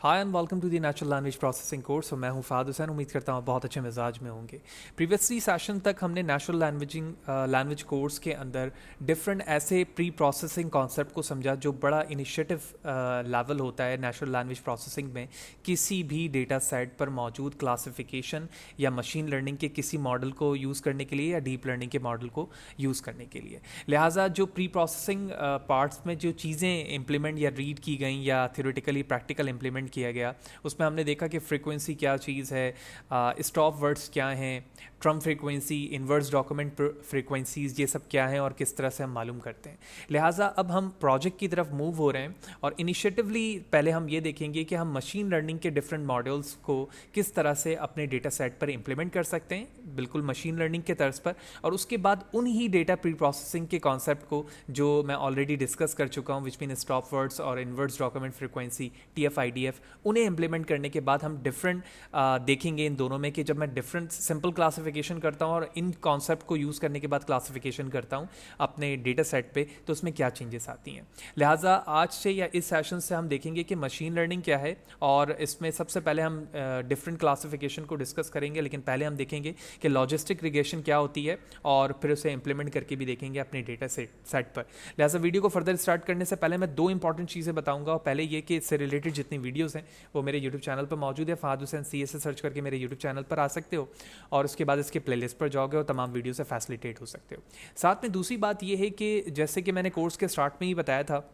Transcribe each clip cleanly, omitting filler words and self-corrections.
Hi and welcome to the natural language processing course. और मैं हूं फ़ाद हुसैन। उम्मीद करता हूं बहुत अच्छे मिजाज में होंगे। प्रीवियसली सेशन तक हमने नेचुरल लैंग्वेज कोर्स के अंदर डिफरेंट ऐसे प्री प्रोसेसिंग कॉन्सेप्ट को समझा जो बड़ा इनिशिएटिव लेवल होता है नेचुरल लैंग्वेज प्रोसेसिंग में किसी भी डेटा सेट पर मौजूद क्लासिफिकेशन या मशीन लर्निंग के किसी मॉडल को यूज़ करने के लिए या डीप लर्निंग के मॉडल को यूज़ करने के लिए। लिहाजा जो प्री प्रोसेसिंग पार्ट्स में जो चीज़ें इम्प्लीमेंट या रीड की गई या थ्योरेटिकली प्रैक्टिकल इम्प्लीमेंट किया गया, उसमें हमने देखा कि फ्रीक्वेंसी क्या चीज़ है, स्टॉप वर्ड्स क्या हैं, term frequency, inverse document frequencies, ये सब क्या हैं और किस तरह से हम मालूम करते हैं। लिहाजा अब हम प्रोजेक्ट की तरफ मूव हो रहे हैं और इनिशिएटिवली पहले हम ये देखेंगे कि हम मशीन लर्निंग के डिफरेंट मॉडल्स को किस तरह से अपने डेटा सेट पर इम्प्लीमेंट कर सकते हैं, बिल्कुल मशीन लर्निंग के तर्ज पर। और उसके बाद उन ही डेटा प्री प्रोसेसिंग के कॉन्सेप्ट को जो मैं ऑलरेडी डिस्कस कर चुका हूँ, विच मीन स्टॉप वर्ड्स और इन्वर्स डॉक्यूमेंट फ्रीक्वेंसी, TF-IDF, उन्हें इम्प्लीमेंट करने के बाद हम डिफरेंट देखेंगे इन दोनों में कि जब मैं डिफरेंट सिंपल क्लासिफिकेशन करता हूँ और इन कॉन्सेप्ट को यूज़ करने के बाद क्लासिफिकेशन करता हूँ अपने डेटा सेट पे, तो उसमें क्या चेंजेस आती हैं। लिहाजा आज से या इस सेशन से हम देखेंगे कि मशीन लर्निंग क्या है, और इसमें सबसे पहले हम डिफरेंट क्लासिफिकेशन को डिस्कस करेंगे, लेकिन पहले हम देखेंगे कि लॉजिस्टिक रिग्रेशन क्या होती है और फिर उसे इम्प्लीमेंट करके भी देखेंगे अपने डेटा सेट पर। लिहाजा वीडियो को फर्दर स्टार्ट करने से पहले मैं दो इंपॉर्टेंट चीज़ें बताऊंगा। और पहले ये कि इससे रिलेटेड जितनी वीडियोस हैं वो मेरे यूट्यूब चैनल पर मौजूद है। फ़ाद हुसैन CA से सर्च करके मेरे यूट्यूब चैनल पर आ सकते हो और उसके बाद इसके प्लेलिस्ट पर जाओगे और तमाम वीडियो से फैसिलिटेट हो सकते हो। साथ में दूसरी बात ये है कि जैसे कि मैंने कोर्स के स्टार्ट में ही बताया था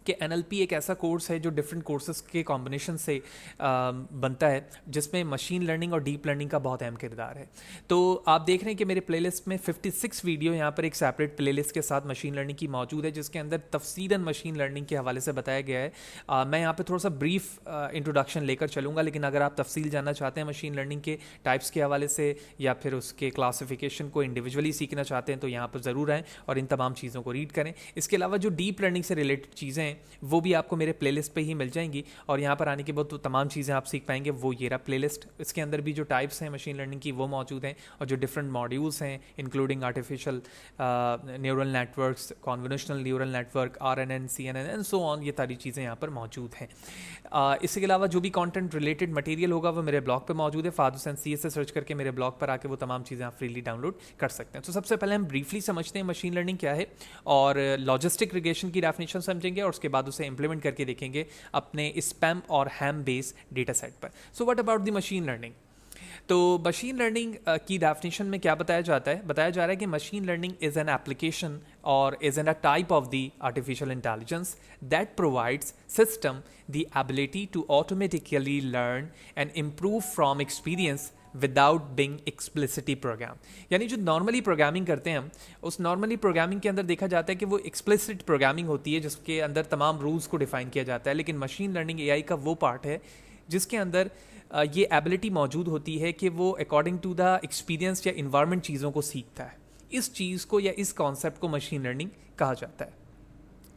कि NLP एक ऐसा कोर्स है जो डिफरेंट कोर्सेज के कॉम्बिनेशन से बनता है, जिसमें मशीन लर्निंग और डीप लर्निंग का बहुत अहम किरदार है। तो आप देख रहे हैं कि मेरे प्लेलिस्ट में 56 वीडियो यहाँ पर एक सेपरेट प्लेलिस्ट के साथ मशीन लर्निंग की मौजूद है, जिसके अंदर तफसीलन मशीन लर्निंग के हवाले से बताया गया है। मैं यहाँ पर थोड़ा सा ब्रीफ इंट्रोडक्शन लेकर चलूँगा, लेकिन अगर आप तफसील जानना चाहते हैं मशीन लर्निंग के टाइप्स के हवाले से या फिर उसके क्लासिफिकेशन को इंडिविजुअली सीखना चाहते हैं, तो यहाँ पर ज़रूर आएँ और इन तमाम चीज़ों को रीड करें। इसके अलावा जो डीप लर्निंग से रिलेटेड चीज़ें वो भी आपको मेरे प्लेलिस्ट पे ही मिल जाएंगी, और यहाँ पर आने के बाद तो तमाम चीज़ें आप सीख पाएंगे। वो ये रहा प्लेलिस्ट, इसके अंदर भी जो टाइप्स हैं मशीन लर्निंग की वो मौजूद हैं, और जो डिफरेंट मॉड्यूल्स हैं including artificial neural networks, convolutional neural network, RNN, CNN and so on, ये सारी चीज़ें यहाँ पर मौजूद हैं। इसके अलावा जो भी कंटेंट रिलेटेड मटेरियल होगा वो मेरे ब्लॉग पे मौजूद है। फ़ाद हुसैन CA से सर्च करके मेरे ब्लॉग पर आके वो तमाम चीज़ें आप फ्रीली डाउनलोड कर सकते हैं। तो सबसे पहले हम ब्रीफली समझते हैं मशीन लर्निंग क्या है और लॉजिस्टिक रिग्रेशन की डेफिनेशन समझेंगे, और उसके बाद उसे इम्प्लीमेंट करके देखेंगे अपने स्पैम और हैम बेस डेटा सेट पर। So what about the machine learning? तो मशीन लर्निंग की डेफिनेशन में क्या बताया जाता है? बताया जा रहा है कि machine learning is an application और is an a type of the artificial intelligence that provides system the ability to automatically learn and improve from experience without being explicitly program. यानी जो नॉर्मली प्रोग्रामिंग करते हैं हम, उस normally programming के अंदर देखा जाता है कि वो एक्सप्लिसिट प्रोग्रामिंग होती है जिसके अंदर तमाम रूल्स को डिफाइन किया जाता है। लेकिन मशीन लर्निंग AI का वो पार्ट है जिसके अंदर ये एबिलिटी मौजूद होती है कि वो अकॉर्डिंग टू द एक्सपीरियंस या इन्वायरमेंट चीज़ों को सीखता है। इस चीज़ को या इस कॉन्सेप्ट को मशीन लर्निंग कहा जाता है।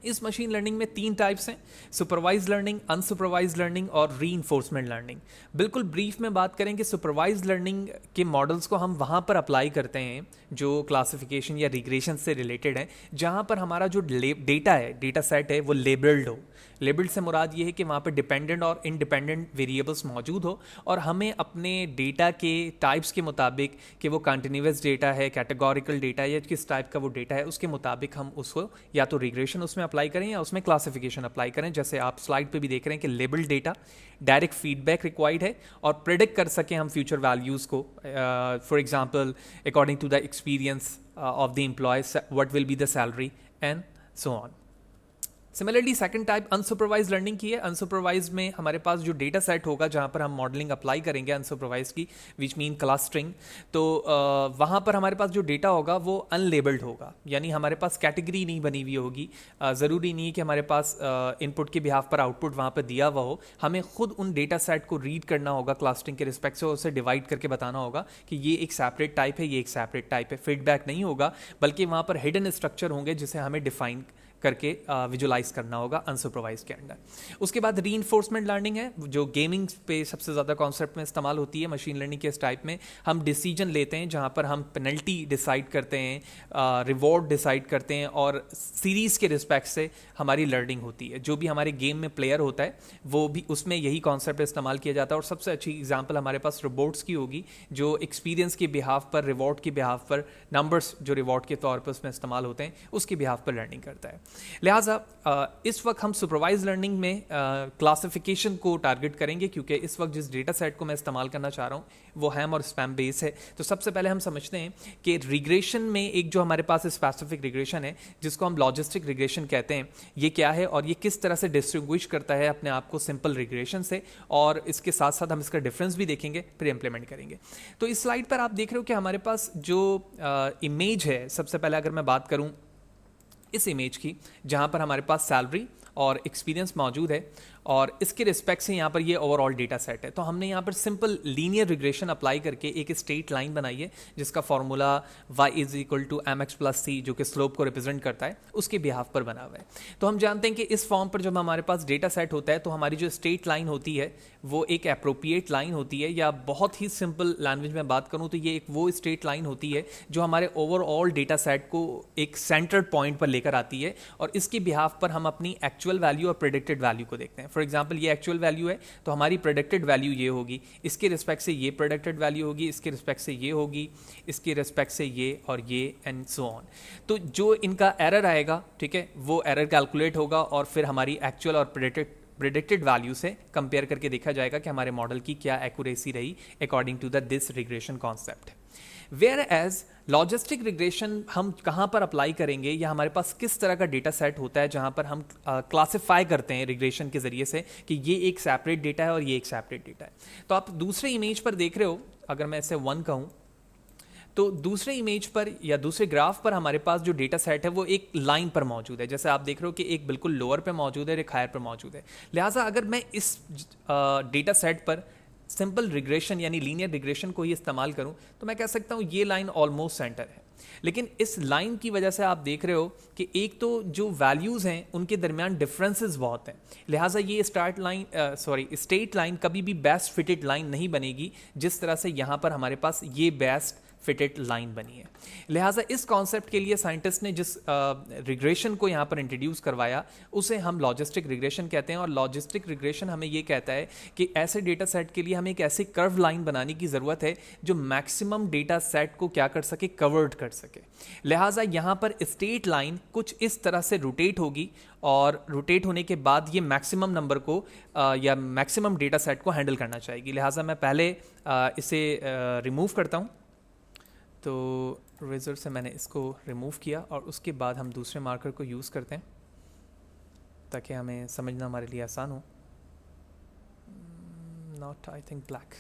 इस मशीन लर्निंग में 3 टाइप्स हैं: सुपरवाइज लर्निंग, अनसुपरवाइज लर्निंग और रीइंफोर्समेंट लर्निंग। बिल्कुल ब्रीफ में बात करें कि सुपरवाइज लर्निंग के मॉडल्स को हम वहाँ पर अप्लाई करते हैं जो क्लासिफिकेशन या रिग्रेशन से रिलेटेड है, जहाँ पर हमारा जो डेटा है, डेटा सेट है, वो लेबल्ड हो। लेबल्ड से मुराद ये है कि वहाँ पर डिपेंडेंट और इंडिपेंडेंट वेरिएबल्स मौजूद हो, और हमें अपने डेटा के टाइप्स के मुताबिक कि वो कंटिन्यूअस डेटा है, कैटेगोरिकल डेटा है, या किस टाइप का वो डेटा है, उसके मुताबिक हम उसको या तो रिग्रेशन उसमें अप्लाई करें या उसमें क्लासिफिकेशन अप्लाई करें। जैसे आप स्लाइड पे भी देख रहे हैं कि labelled data direct feedback required है और प्रेडिक्ट कर सकें हम फ्यूचर वैल्यूज़ को। For example according to the experience of the employees what will be the salary and so on. Similarly second type unsupervised learning की है। अनसुपरवाइज में हमारे पास जो डेटा सेट होगा जहाँ पर हम मॉडलिंग अप्लाई करेंगे अनसुपरवाइज की, विच मीन क्लस्टरिंग, तो वहाँ पर हमारे पास जो डेटा होगा वो अनलेबल्ड होगा, यानी हमारे पास कैटेगरी नहीं बनी हुई होगी। ज़रूरी नहीं है कि हमारे पास इनपुट के बिहाफ पर आउटपुट वहाँ पर दिया हुआ हो, हमें खुद उन डेटा सेट को रीड करना होगा क्लस्टरिंग के रिस्पेक्ट से, उसे डिवाइड करके बताना होगा कि ये एक सेपरेट टाइप है, ये एक सेपरेट टाइप है। फीडबैक नहीं होगा, बल्कि वहाँ पर हिडन स्ट्रक्चर होंगे जिसे हमें डिफाइन करके विजुलाइज करना होगा अनसुपरवाइज के अंडर। उसके बाद रीइंफोर्समेंट लर्निंग है जो गेमिंग पे सबसे ज़्यादा कॉन्सेप्ट में इस्तेमाल होती है। मशीन लर्निंग के इस टाइप में हम डिसीजन लेते हैं जहाँ पर हम पेनल्टी डिसाइड करते हैं, रिवॉर्ड डिसाइड करते हैं और सीरीज़ के रिस्पेक्ट से हमारी लर्निंग होती है। जो भी हमारे गेम में प्लेयर होता है वो भी उसमें यही कॉन्सेप्ट इस्तेमाल किया जाता है। और सबसे अच्छी एग्जांपल हमारे पास रोबोट्स की होगी जो एक्सपीरियंस के बिहाफ पर, रिवॉर्ड के बिहाफ पर, नंबर्स जो रिवॉर्ड के तौर पर उसमें इस्तेमाल होते हैं उसके बिहाफ पर लर्निंग करता है। लिहाजा इस वक्त हम सुपरवाइज लर्निंग में क्लासिफिकेशन को टारगेट करेंगे क्योंकि इस वक्त जिस डेटा सेट को मैं इस्तेमाल करना चाह रहा हूँ वो हैम और स्पैम बेस है। तो सबसे पहले हम समझते हैं कि रिग्रेशन में एक जो हमारे पास स्पेसिफिक रिग्रेशन है जिसको हम लॉजिस्टिक रिग्रेशन कहते हैं, ये क्या है और ये किस तरह से डिस्टिंग्विश करता है अपने आप को सिंपल रिग्रेशन से, और इसके साथ साथ हम इसका डिफरेंस भी देखेंगे, फिर इंप्लीमेंट करेंगे। तो इस स्लाइड पर आप देख रहे हो कि हमारे पास जो इमेज है, सबसे पहले अगर मैं बात करूं इस इमेज की जहां पर हमारे पास सैलरी और एक्सपीरियंस मौजूद है और इसके रिस्पेक्ट से यहाँ पर ये ओवरऑल डेटा सेट है। तो हमने यहाँ पर सिंपल लीनियर रिग्रेशन अप्लाई करके एक स्ट्रेट लाइन बनाई है जिसका फॉर्मूला y = mx+c जो कि स्लोप को रिप्रेजेंट करता है उसके बिहाफ पर बना हुआ है। तो हम जानते हैं कि इस फॉर्म पर जब हमारे पास डेटा सेट होता है तो हमारी जो स्ट्रेट लाइन होती है वो एक एप्रोप्रिएट लाइन होती है, या बहुत ही सिंपल लैंग्वेज में बात करूँ तो ये एक वो स्ट्रेट लाइन होती है जो हमारे ओवरऑल डेटा सेट को एक सेंटर्ड पॉइंट पर लेकर आती है और इसके बिहाफ पर हम अपनी एक्चुअल वैल्यू और प्रेडिक्टेड वैल्यू को देखते हैं। फॉर एग्जाम्पल ये एक्चुअल वैल्यू है तो हमारी प्रेडिक्टेड वैल्यू ये होगी, इसके रिस्पेक्ट से ये प्रेडिक्टेड वैल्यू होगी, इसके रिस्पेक्ट से ये होगी, इसके रिस्पेक्ट से ये और ये एंड सो ऑन। तो जो इनका एरर आएगा, ठीक है, वो एरर कैलकुलेट होगा और फिर हमारी एक्चुअल और प्रेडिक्टेड वैल्यू से कंपेयर करके देखा जाएगा कि हमारे मॉडल की क्या एक्यूरेसी रही according to this regression concept. Whereas logistic regression हम कहाँ पर अप्लाई करेंगे या हमारे पास किस तरह का डेटा सेट होता है जहाँ पर हम क्लासिफाई करते हैं रिग्रेशन के जरिए से कि ये एक सेपरेट डेटा है और ये एक सेपरेट डेटा है। तो आप दूसरे इमेज पर देख रहे हो, अगर मैं इसे 1 कहूँ तो दूसरे इमेज पर या दूसरे ग्राफ पर हमारे पास जो डेटा सेट है वो एक लाइन पर मौजूद है। जैसे आप देख रहे हो कि एक बिल्कुल लोअर पे मौजूद है, एक हायर पर मौजूद है। लिहाजा अगर मैं इस डेटा सेट पर सिंपल रिग्रेशन यानी लीनियर रिग्रेशन को ही इस्तेमाल करूं तो मैं कह सकता हूं ये लाइन ऑलमोस्ट सेंटर है। लेकिन इस लाइन की वजह से आप देख रहे हो कि एक तो जो वैल्यूज़ हैं उनके दरमियान डिफरेंसेस बहुत हैं। लिहाजा ये स्ट्रेट लाइन कभी भी बेस्ट फिटेड लाइन नहीं बनेगी जिस तरह से यहाँ पर हमारे पास ये बेस्ट फिटेड लाइन बनी है। लिहाजा इस कॉन्सेप्ट के लिए साइंटिस्ट ने जिस रिग्रेशन को यहाँ पर इंट्रोड्यूस करवाया उसे हम लॉजिस्टिक रिग्रेशन कहते हैं। और लॉजिस्टिक रिग्रेशन हमें ये कहता है कि ऐसे डेटा सेट के लिए हमें एक ऐसी कर्व लाइन बनाने की ज़रूरत है जो मैक्सिमम डेटा सेट को क्या कर सके, कवर्ड कर सके। लिहाजा यहाँ पर स्ट्रेट लाइन कुछ इस तरह से रोटेट होगी और रोटेट होने के बाद ये मैक्सिमम नंबर को या मैक्सिमम डेटा सेट को हैंडल करना चाहेगी। लिहाजा मैं पहले इसे रिमूव करता हूँ। तो रेजर से मैंने इसको रिमूव किया और उसके बाद हम दूसरे मार्कर को यूज़ करते हैं ताकि हमें समझना हमारे लिए आसान हो। Not I think black.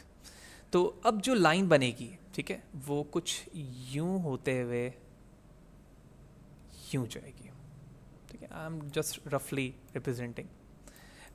तो अब जो लाइन बनेगी, ठीक है, वो कुछ यूं होते हुए यूं जाएगी, ठीक है। आई एम जस्ट रफली रिप्रेजेंटिंग।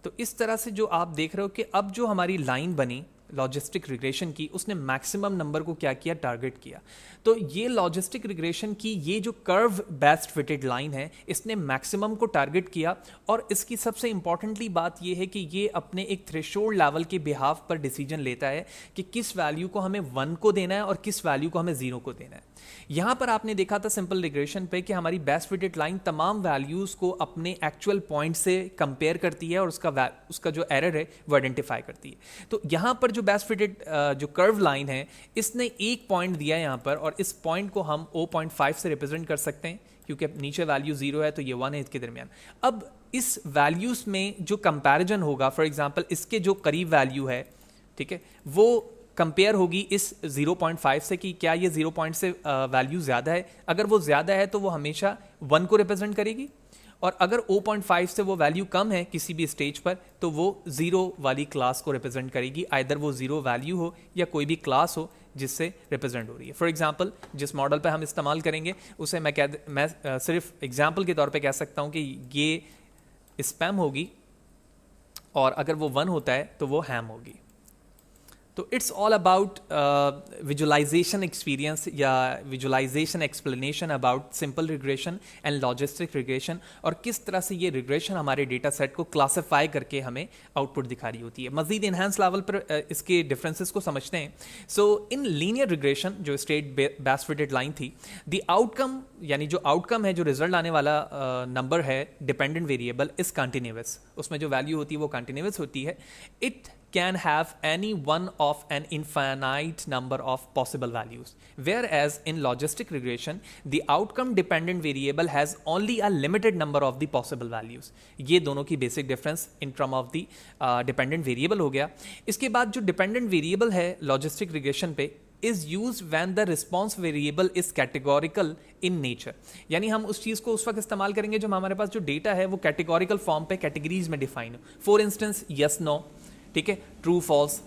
तो इस तरह से जो आप देख रहे हो कि अब जो हमारी लाइन बनी लॉजिस्टिक रिग्रेशन की, उसने मैक्सिमम नंबर को क्या किया, टारगेट किया। तो ये लॉजिस्टिक रिग्रेशन की ये जो कर्व बेस्ट फिटेड लाइन है इसने मैक्सिमम को टारगेट किया। और इसकी सबसे इंपॉर्टेंटली बात ये है कि ये अपने एक थ्रेशोल्ड लेवल के बिहाफ पर डिसीजन लेता है कि किस वैल्यू को हमें 1 को देना है और किस वैल्यू को हमें 0 को देना है। यहाँ पर आपने देखा था सिंपल रिग्रेशन पे कि हमारी बेस्ट फिटेड लाइन तमाम वैल्यूज़ को अपने एक्चुअल पॉइंट से कंपेयर करती है और उसका जो एरर है वो आइडेंटिफाई करती है। तो यहाँ पर जो बेस्ट फिटेड जो कर्व लाइन है इसने एक पॉइंट दिया है यहाँ पर, और इस पॉइंट को हम 0.5 से रिप्रेजेंट कर सकते हैं क्योंकि नीचे वैल्यू 0 है तो ये 1 है इसके दरमियान। अब इस वैल्यूज़ में जो कंपैरिजन होगा, फॉर एग्जांपल इसके जो करीब वैल्यू है, ठीक है, वो कंपेयर होगी इस 0.5 से कि क्या ये 0 से वैल्यू ज़्यादा है। अगर वो ज़्यादा है तो वो हमेशा 1 को रिप्रेजेंट करेगी, और अगर 0.5 से वो वैल्यू कम है किसी भी स्टेज पर तो वो 0 वाली क्लास को रिप्रेजेंट करेगी, आइदर वो 0 वैल्यू हो या कोई भी क्लास हो जिससे रिप्रेजेंट हो रही है। फॉर एग्जांपल जिस मॉडल पे हम इस्तेमाल करेंगे उसे मैं सिर्फ एग्जांपल के तौर पे कह सकता हूँ कि ये स्पैम होगी, और अगर वो 1 होता है तो वो हैम होगी। तो it's all about visualisation experience या visualisation explanation about simple regression and logistic regression, और किस तरह से ये रिग्रेशन हमारे डेटा सेट को क्लासिफाई करके हमें आउटपुट दिखा रही होती है। मजीद इन्हांस लेवल पर इसके डिफरेंसेस को समझते हैं। सो इन लीनियर रिग्रेशन जो स्ट्रेट बेस्ट फिटेड लाइन थी, द आउटकम यानी जो आउटकम है, जो रिजल्ट आने वाला नंबर है डिपेंडेंट वेरिएबल इज कंटिन्यूअस, उसमें जो वैल्यू होती है वो कंटिन्यूअस होती है। It can have any one of an infinite number of possible values, whereas in logistic regression the outcome dependent variable has only a limited number of the possible values। ये दोनों की basic difference in term of the dependent variable हो गया। इसके बाद जो dependent variable है logistic regression पे is used when the response variable is categorical in nature, यानी हम उस चीज़ को उस वक्त इस्तेमाल करेंगे जब हमारे पास जो डेटा है वो categorical form पे कैटेगरीज में डिफाइन हो। फॉर इंस्टेंस यस नो, ठीक है, true false,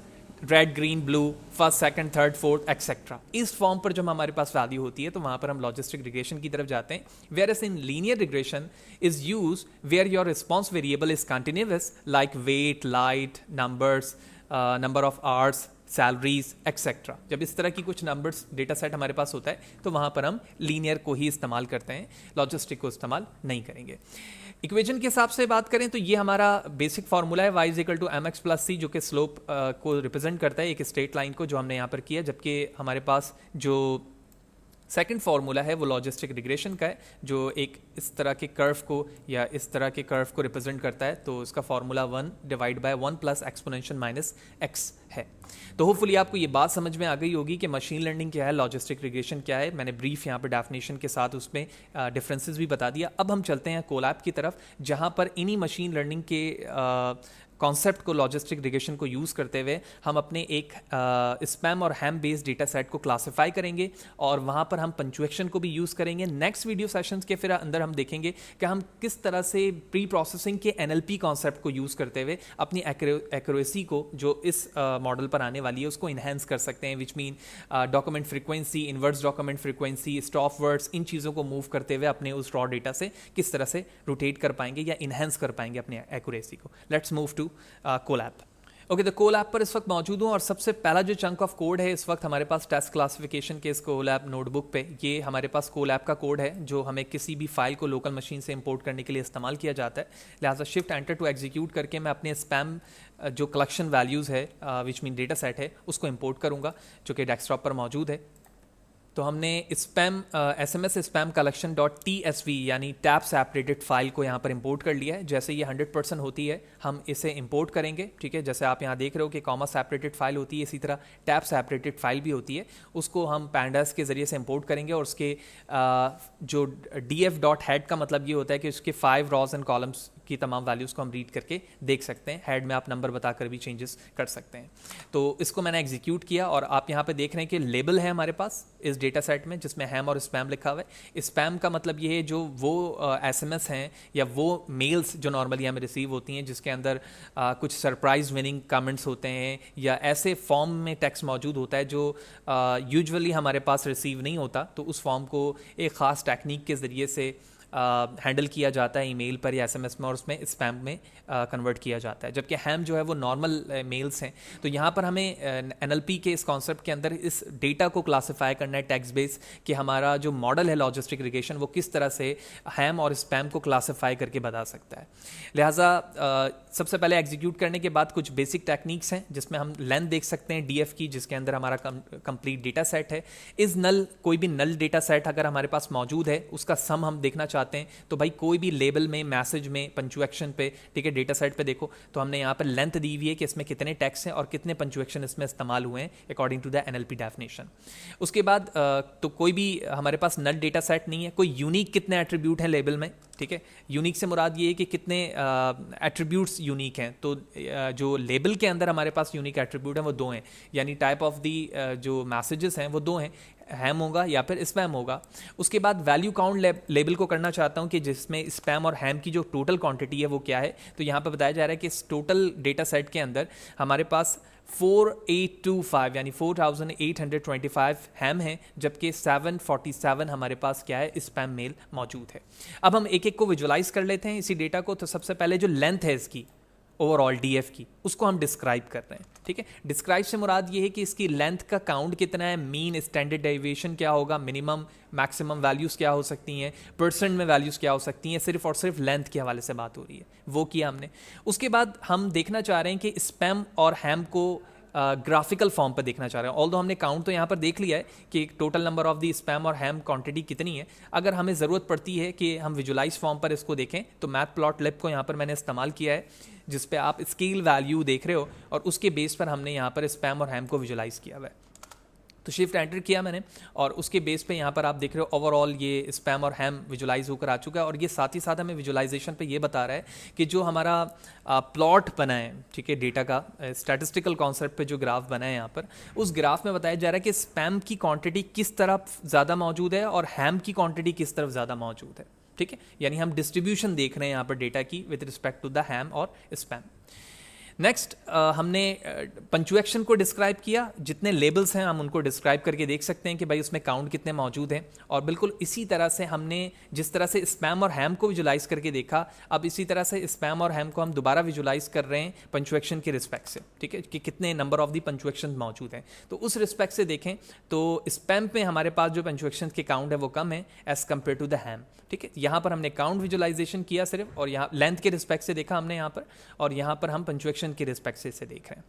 red green blue, first second third fourth etcetera, इस फॉर्म पर जब हमारे पास वैल्यू होती है तो वहां पर हम लॉजिस्टिक रिग्रेशन की तरफ जाते हैं। Whereas in linear regression is use where your response variable is continuous like weight, light, numbers, number of hours, salaries etcetera. जब इस तरह की कुछ नंबर्स डेटा सेट हमारे पास होता है तो वहां पर हम लीनियर को ही इस्तेमाल करते हैं, लॉजिस्टिक को इस्तेमाल नहीं करेंगे। इक्वेशन के हिसाब से बात करें तो ये हमारा बेसिक फार्मूला है y equal to m x plus c, जो कि स्लोप को रिप्रेजेंट करता है एक स्ट्रेट लाइन को, जो हमने यहाँ पर किया। जबकि हमारे पास जो सेकंड फार्मूला है वो लॉजिस्टिक रिग्रेशन का है, जो एक इस तरह के कर्व को या इस तरह के कर्व को रिप्रेजेंट करता है। तो इसका formula 1 divide by 1 plus exponential minus x है। तो होपफुली आपको ये बात समझ में आ गई होगी कि मशीन लर्निंग क्या है, लॉजिस्टिक रिग्रेशन क्या है। मैंने ब्रीफ यहाँ पर डेफिनेशन के साथ उसमें डिफरेंसेस भी बता दिया। अब हम चलते हैं कोलैब की तरफ, जहाँ पर इन्हीं मशीन लर्निंग के कॉन्सेप्ट को, लॉजिस्टिक रिग्रेशन को यूज़ करते हुए हम अपने एक स्पैम और हैम बेस्ड डेटा सेट को क्लासिफाई करेंगे, और वहाँ पर हम पंचुएशन को भी यूज़ करेंगे। नेक्स्ट वीडियो सेशंस के फिर अंदर हम देखेंगे कि हम किस तरह से प्री प्रोसेसिंग के NLP कॉन्सेप्ट को यूज़ करते हुए अपनी एक्यूरेसी को, जो इस मॉडल पर आने वाली है, उसको इन्हेंस कर सकते हैं। Which mean document frequency, inverse document frequency, stop words, इन चीज़ों को मूव करते हुए अपने उस रॉ डेटा से किस तरह से रोटेट कर पाएंगे या इन्हेंस कर पाएंगे अपनी एक्यूरेसी को। Let's move to Colab. Okay, तो कोलैब पर इस वक्त मौजूद हूँ, और सबसे पहला जो चंक ऑफ कोड है इस वक्त हमारे पास टेस्ट क्लासिफिकेशन के इस कोलैब नोटबुक पे, ये हमारे पास कोलैब का कोड है जो हमें किसी भी फाइल को लोकल मशीन से इंपोर्ट करने के लिए इस्तेमाल किया जाता है। लिहाजा शिफ्ट एंटर टू एग्जीक्यूट करके मैं अपने स्पैम जो कलेक्शन वैल्यूज़ है, विच मीन डेटा सेट है, उसको इंपोर्ट करूँगा, जो कि डेस्कटॉप पर मौजूद है। तो हमने spam SMS spam collection dot TSV यानी टैब सेपरेटेड फाइल को यहाँ पर इंपोर्ट कर लिया है। जैसे ये 100% होती है हम इसे इंपोर्ट करेंगे, ठीक है। जैसे आप यहाँ देख रहे हो कि कॉमा सेपरेटेड फाइल होती है, इसी तरह टैब सेपरेटेड फाइल भी होती है। उसको हम पैंडास के ज़रिए से इंपोर्ट करेंगे, और उसके जो DF डॉट हेड का मतलब ये होता है कि उसके 5 रॉज एंड कॉलम्स की तमाम वैल्यूज़ को हम रीड करके देख सकते हैं। हेड में आप नंबर बताकर भी चेंजेस कर सकते हैं। तो इसको मैंने एग्जीक्यूट किया, और आप यहाँ पे देख रहे हैं कि लेबल है हमारे पास इस डेटा सेट में जिसमें हैम और स्पैम लिखा हुआ है। स्पैम का मतलब ये है जो वो SMS हैं या वो मेल्स जो नॉर्मली हमें रिसीव होती हैं, जिसके अंदर कुछ सरप्राइज विनिंग कमेंट्स होते हैं या ऐसे फॉर्म में टेक्स्ट मौजूद होता है जो यूजुअली हमारे पास रिसीव नहीं होता। तो उस फॉर्म को एक ख़ास टेक्निक के ज़रिए से हैंडल किया जाता है ईमेल पर या SMS में, और उसमें स्पैम में कन्वर्ट किया जाता है। जबकि हैम जो है वो नॉर्मल मेल्स हैं। तो यहाँ पर हमें NLP के इस कॉन्सेप्ट के अंदर इस डेटा को क्लासिफाई करना है टेक्स्ट बेस, कि हमारा जो मॉडल है लॉजिस्टिक रिग्रेशन वो किस तरह से हैम और स्पैम को क्लासिफाई करके बता सकता है। लिहाजा सबसे पहले एग्जीक्यूट करने के बाद कुछ बेसिक टेक्निक्स हैं जिसमें हम लेंथ देख सकते हैं DF की, जिसके अंदर हमारा कंप्लीट डेटा सेट है। इस नल, कोई भी नल डेटा सेट अगर हमारे पास मौजूद है उसका सम हम देखना चाहते हैं, तो भाई कोई भी लेबल में, मैसेज में, पंचुएक्शन पे, ठीक है, डेटा सेट पे देखो तो हमने यहाँ पर लेंथ दी हुई है कि इसमें कितने टेक्स्ट हैं और कितने पंचुएक्शन इसमें इस्तेमाल हुए हैं according to the NLP definition. उसके बाद तो कोई भी हमारे पास नल डेटा सेट नहीं है। कोई यूनिक कितने एट्रीब्यूट हैं लेबल में, ठीक है। यूनिक से मुराद ये है कि कितने एट्रीब्यूट्स यूनिक हैं। तो जो लेबल के अंदर हमारे पास यूनिक एट्रीब्यूट हैं वो 2 हैं, यानी टाइप ऑफ दी जो मैसेजेस हैं वो 2 हैं, हैम होगा या फिर स्पैम होगा। उसके बाद वैल्यू काउंट लेबल को करना चाहता हूं कि जिसमें स्पैम और हैम की जो टोटल क्वांटिटी है वो क्या है। तो यहाँ पर बताया जा रहा है कि इस टोटल डेटा सेट के अंदर हमारे पास 4825 यानी 4825 हैम है, जबकि 747 हमारे पास क्या है, स्पैम मेल मौजूद है। अब हम एक एक को विजुलाइज कर लेते हैं इसी डेटा को। तो सबसे पहले जो लेंथ है इसकी, ओवरऑल डीएफ की, उसको हम डिस्क्राइब कर रहे हैं। ठीक है, डिस्क्राइब से मुराद ये है कि इसकी लेंथ का काउंट कितना है, मीन स्टैंडर्ड डेविएशन क्या होगा, मिनिमम मैक्सिमम वैल्यूज़ क्या हो सकती हैं, परसेंट में वैल्यूज़ क्या हो सकती हैं, सिर्फ और सिर्फ लेंथ के हवाले से बात हो रही है, वो किया हमने। उसके बाद हम देखना चाह रहे हैं कि स्पैम और हैम को ग्राफिकल फॉर्म पर देखना चाह रहे हैं। ऑल्दो हमने काउंट तो यहाँ पर देख लिया है कि total number of the spam और हैम क्वांटिटी कितनी है। अगर हमें ज़रूरत पड़ती है कि हम विजुलाइज फॉर्म पर इसको देखें तो मैथ प्लॉट लिब को यहाँ पर मैंने इस्तेमाल किया है, जिस पे आप स्केल वैल्यू देख रहे हो और उसके बेस पर हमने यहाँ पर स्पैम और हैम को विजुलाइज किया हुआ है। तो शिफ्ट एंटर किया मैंने और उसके बेस पे यहाँ पर आप देख रहे हो ओवरऑल ये स्पैम और हैम विजुलाइज होकर आ चुका है। और ये साथ ही साथ हमें विजुलाइजेशन पे ये बता रहा है कि जो हमारा प्लॉट बना है, ठीक है, डेटा का स्टैटिस्टिकल कॉन्सेप्ट पे जो ग्राफ बना है यहाँ पर, उस ग्राफ में बताया जा रहा है कि स्पैम की क्वांटिटी किस तरफ ज़्यादा मौजूद है और हैम की क्वांटिटी किस तरफ ज़्यादा मौजूद है। ठीक है, यानी हम डिस्ट्रीब्यूशन देख रहे हैं यहाँ पर डेटा की विद रिस्पेक्ट टू द हैम और स्पैम। नेक्स्ट हमने पंचुएक्शन को डिस्क्राइब किया, जितने लेबल्स हैं हम उनको डिस्क्राइब करके देख सकते हैं कि भाई उसमें काउंट कितने मौजूद हैं। और बिल्कुल इसी तरह से हमने जिस तरह से स्पैम और हैम को विजुलाइज करके देखा, अब इसी तरह से स्पैम और हैम को हम दोबारा विजुलाइज कर रहे हैं पंचुएक्शन के रिस्पेक्ट से। ठीक है, कि कितने नंबर ऑफ दी पंचुएक्शन मौजूद हैं। तो उस रिस्पेक्ट से देखें तो स्पैम पे हमारे पास जो पंचुएक्शन के काउंट है वो कम है एज कम्पेयर टू द हैम। ठीक है, यहाँ पर हमने काउंट विजुलाइजेशन किया सिर्फ, और यहाँ लेंथ के रिस्पेक्ट से देखा हमने यहाँ पर, और यहाँ पर हम पंचुएक्शन के रिस्पेक्ट से इसे देख रहे हैं।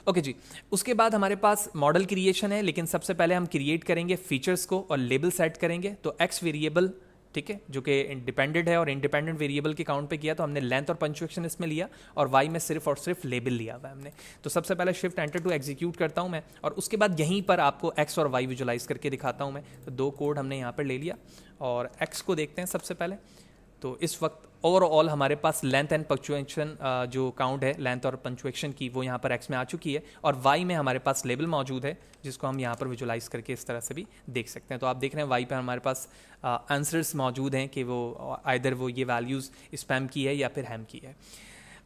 ओके जी, उसके बाद हमारे पास मॉडल क्रिएशन है, लेकिन सबसे पहले हम क्रिएट करेंगे फीचर्स को और लेबल सेट करेंगे। तो एक्स वेरिएबल, ठीक है, जो कि इंडिपेंडेंट है और इंडिपेंडेंट वेरिएबल के काउंट पे किया, तो हमने लेंथ और पंचुएक्शन इसमें लिया, और वाई में सिर्फ और सिर्फ लेबल लिया हुआ है हमने। तो सबसे पहले शिफ्ट एंटर टू एग्जीक्यूट करता हूं मैं, और उसके बाद यहीं पर आपको एक्स और वाई विजुलाइज करके दिखाता हूं मैं। तो दो कोड हमने यहाँ पर ले लिया, और एक्स को देखते हैं सबसे पहले। तो इस वक्त ओवरऑल हमारे पास लेंथ एंड पंक्चुएशन जो काउंट है लेंथ और पंक्चुएशन की, वो यहाँ पर एक्स में आ चुकी है, और वाई में हमारे पास लेबल मौजूद है, जिसको हम यहाँ पर विजुलाइज करके इस तरह से भी देख सकते हैं। तो आप देख रहे हैं वाई पे हमारे पास आंसर्स मौजूद हैं कि वो आइदर वो ये वैल्यूज़ स्पैम की है या फिर हैम की है।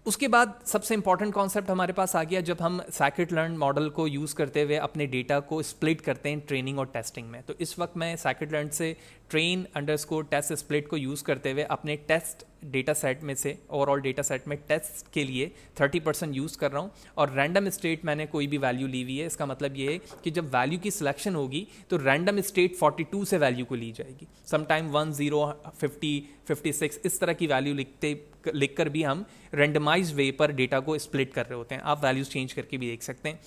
उसके बाद सबसे इंपॉर्टेंट कॉन्सेप्ट हमारे पास आ गया, जब हम साइकिट लर्न मॉडल को यूज़ करते हुए अपने डेटा को स्प्लिट करते हैं ट्रेनिंग और टेस्टिंग में। तो इस वक्त मैं साइकिट लर्न से ट्रेन अंडरस्कोर टेस्ट स्प्लिट को यूज़ करते हुए अपने टेस्ट डेटा सेट में से, ओवरऑल डेटा सेट में टेस्ट के लिए 30% यूज़ कर रहा हूँ, और रैंडम स्टेट मैंने कोई भी वैल्यू ली हुई है। इसका मतलब ये है कि जब वैल्यू की सिलेक्शन होगी तो रैंडम स्टेट 42 से वैल्यू को ली जाएगी। समटाइम 1, 0, 50, 56 इस तरह की वैल्यू लिखकर भी हम रेंडमाइज वे पर डेटा को स्प्लिट कर रहे होते हैं। आप वैल्यूज चेंज करके भी देख सकते हैं।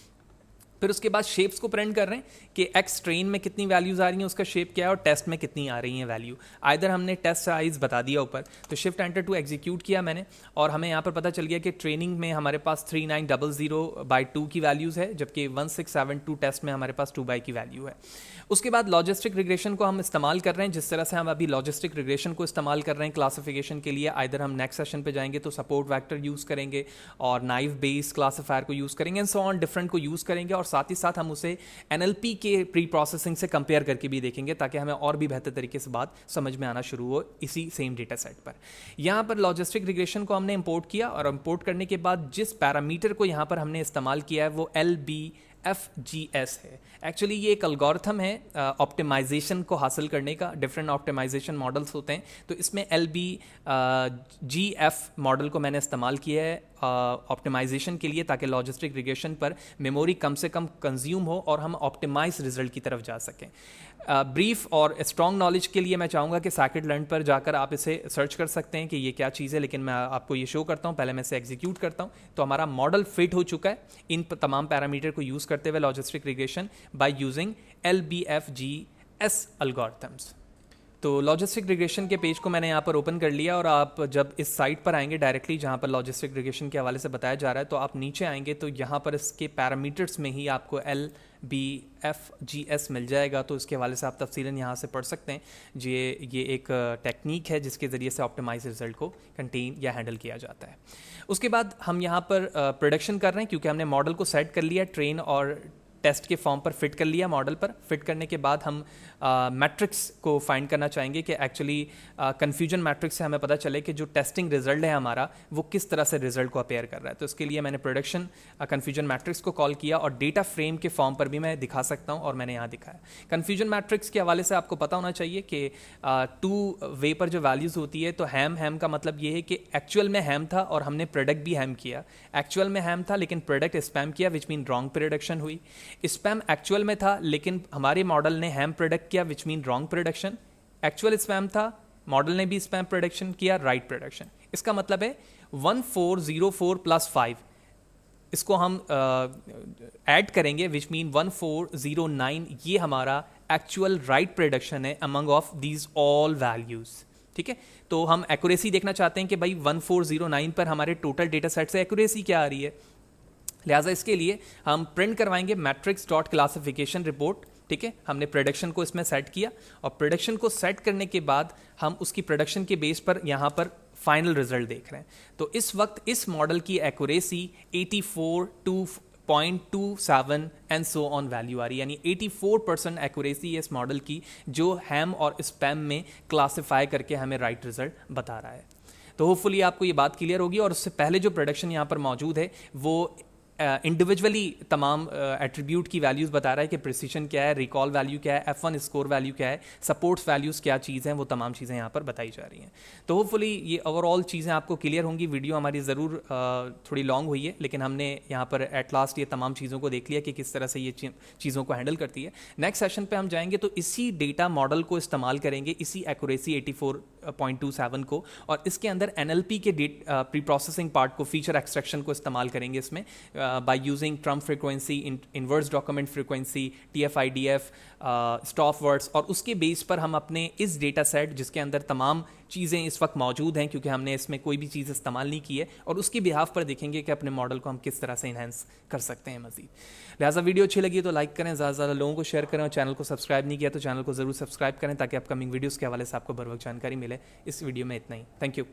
फिर उसके बाद शेप्स को प्रिंट कर रहे हैं कि एक्स ट्रेन में कितनी वैल्यूज आ रही हैं, उसका शेप क्या है, और टेस्ट में कितनी आ रही हैं वैल्यू। आइदर हमने टेस्ट साइज बता दिया ऊपर, तो शिफ्ट एंटर टू एग्जीक्यूट किया मैंने, और हमें यहाँ पर पता चल गया कि ट्रेनिंग में हमारे पास 3900/2 की वैल्यूज़ है, जबकि 1672 टेस्ट में हमारे पास 2 की वैल्यू है। उसके बाद लॉजिस्टिक रिग्रेशन को हम इस्तेमाल कर रहे हैं, जिस तरह से हम अभी लॉजिस्टिक रिग्रेशन को इस्तेमाल कर रहे हैं क्लासिफिकेशन के लिए। आइदर हम नेक्स्ट सेशन पे जाएंगे तो सपोर्ट वेक्टर यूज़ करेंगे, और नाइव बेस क्लासीफायर को यूज़ करेंगे, एंड सो ऑन डिफरेंट को यूज़ करेंगे, और साथ ही साथ हम उसे NLP के प्री प्रोसेसिंग से कंपेयर करके भी देखेंगे, ताकि हमें और भी बेहतर तरीके से बात समझ में आना शुरू हो इसी सेम डेटा सेट पर। यहाँ पर लॉजिस्टिक रिग्रेशन को हमने इंपोर्ट किया, और इंपोर्ट करने के बाद जिस पैरामीटर को यहाँ पर हमने इस्तेमाल किया है वो LBFGS है। एक्चुअली ये एक एल्गोरिथम है ऑप्टिमाइजेशन को हासिल करने का। डिफरेंट ऑप्टिमाइजेशन मॉडल्स होते हैं, तो इसमें LBGF मॉडल को मैंने इस्तेमाल किया है ऑप्टिमाइजेशन के लिए, ताकि लॉजिस्टिक रिग्रेशन पर मेमोरी कम से कम कंज्यूम हो और हम ऑप्टिमाइज रिजल्ट की तरफ जा सकें। ब्रीफ और स्ट्रॉन्ग नॉलेज के लिए मैं चाहूँगा कि साइकिट लर्न पर जाकर आप इसे सर्च कर सकते हैं कि ये क्या चीज़ है, लेकिन मैं आपको ये शो करता हूँ। पहले मैं इसे एग्जीक्यूट करता हूँ, तो हमारा मॉडल फिट हो चुका है इन तमाम पैरामीटर को यूज़ करते हुए logistic regression by using LBFGS algorithms. तो लॉजिस्टिक रिग्रेशन के पेज को मैंने यहाँ पर ओपन कर लिया, और आप जब इस साइट पर आएंगे डायरेक्टली जहाँ पर लॉजिस्टिक रिग्रेशन के हवाले से बताया जा रहा है, तो आप नीचे आएंगे तो यहाँ पर इसके पैरामीटर्स में ही आपको LBFGS मिल जाएगा। तो इसके हवाले से आप तफसीलन यहाँ से पढ़ सकते हैं। ये एक टेक्निक है जिसके ज़रिए से ऑप्टिमाइज रिजल्ट को कंटेन या हैंडल किया जाता है। उसके बाद हम यहाँ पर प्रोडक्शन कर रहे हैं, क्योंकि हमने मॉडल को सेट कर लिया ट्रेन और टेस्ट के फॉर्म पर फिट कर लिया मॉडल पर। फिट करने के बाद हम मैट्रिक्स को फाइंड करना चाहेंगे कि एक्चुअली कन्फ्यूजन मैट्रिक्स से हमें पता चले कि जो टेस्टिंग रिजल्ट है हमारा वो किस तरह से रिजल्ट को अपेयर कर रहा है। तो इसके लिए मैंने प्रोडक्शन कन्फ्यूजन मैट्रिक्स को कॉल किया और डेटा फ्रेम के फॉर्म पर भी मैं दिखा सकता हूँ और मैंने यहाँ दिखाया। कन्फ्यूजन मैट्रिक्स के हवाले से आपको पता होना चाहिए कि टू वे पर जो वैल्यूज़ होती है, तो हैम का मतलब ये है कि एक्चुअल में हैम था और हमने प्रोडक्ट भी हैम किया। एक्चुअल में हैम था लेकिन प्रोडक्ट स्पैम किया, विच मीन रॉन्ग प्रोडक्शन हुई। स्पैम एक्चुअल में था लेकिन हमारे मॉडल ने हैम प्रोडक्ट किया, which mean wrong production. Actual spam था, मॉडल ने भी स्पैम प्रोडक्शन किया, राइट प्रोडक्शन। इसका मतलब है 1404 प्लस 5, इसको हम ऐड करेंगे, विच मीन 1409। ये हमारा एक्चुअल राइट प्रोडक्शन है among of these all values. ठीक है, तो हम एक्यूरेसी देखना चाहते हैं कि भाई 1409 पर हमारे टोटल डेटा सेट से एक्यूरेसी क्या आ रही है। लिहाजा इसके लिए हम प्रिंट करवाएंगे मैट्रिक्स डॉट क्लासिफिकेशन रिपोर्ट। ठीक है, हमने प्रोडक्शन को इसमें सेट किया और प्रोडक्शन को सेट करने के बाद हम उसकी प्रोडक्शन के बेस पर यहाँ पर फाइनल रिजल्ट देख रहे हैं। तो इस वक्त इस मॉडल की accuracy 84.27 and so on value आ रही है, यानी 84% एक्यूरेसी है इस मॉडल की, जो हैम और स्पैम में क्लासिफाई करके हमें राइट रिजल्ट बता रहा है। तो होपफुली आपको ये बात क्लियर होगी। और उससे पहले जो प्रोडक्शन यहाँ पर मौजूद है वो इंडिविजुअली तमाम एट्रीब्यूट की वैल्यूज़ बता रहा है कि प्रिसीशन क्या है, रिकॉल वैल्यू क्या है, F1 स्कोर वैल्यू क्या है, सपोर्ट्स वैल्यूज़ क्या चीज़ हैं, वो तमाम चीज़ें यहाँ पर बताई जा रही हैं। तो होपफुली ये ओवरऑल चीज़ें आपको क्लियर होंगी। वीडियो हमारी ज़रूर थोड़ी लॉन्ग हुई है, लेकिन हमने यहाँ पर एट लास्ट ये तमाम चीज़ों को देख लिया कि किस तरह से ये चीज़ों को हैंडल करती है। नेक्स्ट सेशन पर हम जाएंगे तो इसी डेटा मॉडल को इस्तेमाल करेंगे, इसी एक्यूरेसी 84.27 को, और इसके अंदर NLP के प्री प्रोसेसिंग पार्ट को, फीचर एक्सट्रैक्शन को इस्तेमाल करेंगे इसमें by using trump frequency, inverse document frequency, TF-IDF, stop words, और उसके बेस पर हम अपने इस डेटा सेट जिसके अंदर तमाम चीज़ें इस वक्त मौजूद हैं, क्योंकि हमने इसमें कोई भी चीज़ इस्तेमाल नहीं की है, और उसके बिहाफ पर देखेंगे कि अपने मॉडल को हम किस तरह से इन्हेंस कर सकते हैं मजीद। लिहाजा वीडियो अच्छी लगी तो लाइक करें, ज़्यादा से ज़्यादा लोगों को शेयर करें, और चैनल को सब्सक्राइब नहीं किया तो चैनल को ज़रूर सब्सक्राइब करें ताकि अपकमिंग वीडियोज़ के हवाले से आपको बर वक्त जानकारी मिले। इस वीडियो में इतना ही। Thank you.